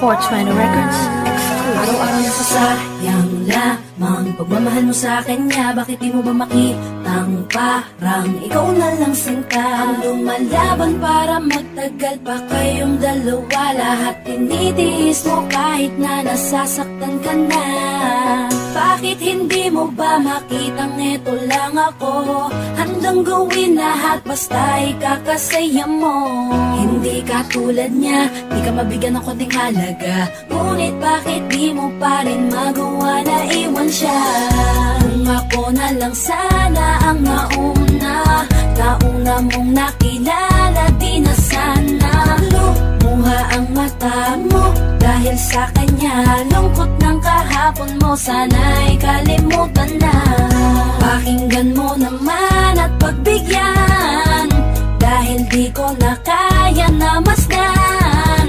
420 Records. Araw-araw nasasayang lamang pagmamahal mo sa kanya. Bakit di mo ba makitang parang ikaw na lang sinta ang lumalaban para magtagal pa kayong dalawa? Lahat tinitiis mo kahit na nasasaktan ka na. Bakit hindi mo ba makitang eto lang ako? Handang gawin lahat basta ikakasaya mo. Hindi ka tulad niya, di ka mabigyan ng konting halaga. Ngunit bakit di mo pa rin magawa na iwan siya? Kung ako na lang sana ang nauna mong nakilala, di na sana lumuha ang mata mo dahil sa kanya. Lungkot ng kahapon mo, sana'y kalimutan na. Pakinggan mo naman at pagbigyan, dahil di ko na kaya na masdan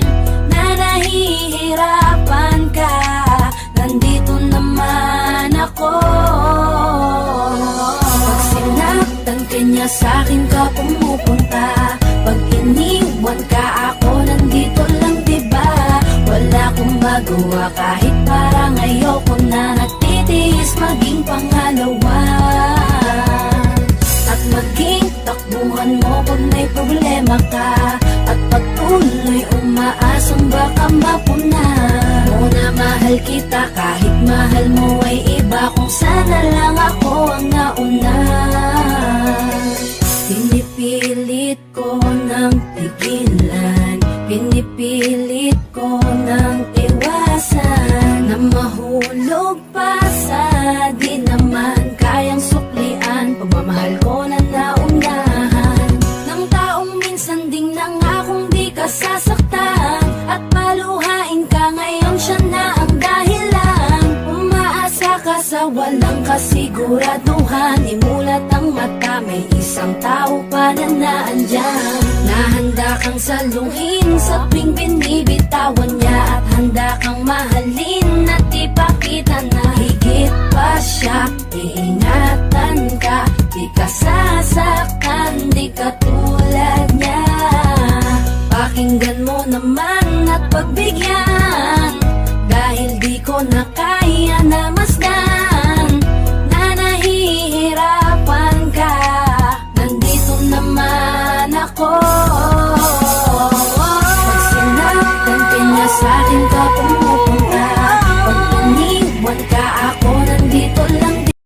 na nahihirapan ka. Nandito naman ako. Pag sinaktan ka niya, sa'kin ka pumupunta. Pag iniwan ka, ako nandito lang, diba? Wala akong magawa kahit parang ayoko na. Nagtitiis maging pangalawa at maging takbuhan mo pag may problema ka. At pagtuloy umaasang baka mapuna mo na mahal kita kahit mahal mo ay iba. Kung sana lang ako ang nauna. Pinipilit ko ng tigilan, pinipilit ko ng iwasan na mahulog pa sa di naman kayang suklian. Pagmamahal ko na naunahan ng taong minsan ding nangakong di ka sasaktan. At paluhain ka ngayon, siya na ang dahilan. Umaasa ka sa walang kasiguraduhan. Imulat ang mata, may isang tao pa na naandyan. Nahanda kang saluhin sa tuwing binibitawan niya. At handa kang mahalin at ipakita na higit pa siya. Iingatan ka, di ka sasaktan, di ka tulad niya. Pakinggan mo naman at pagbigyan, dahil di ko na kaya na masdan na nahihirapan ka. Nandito naman ako. Pag sinaktan ka niya, sa'kin ka pumunta.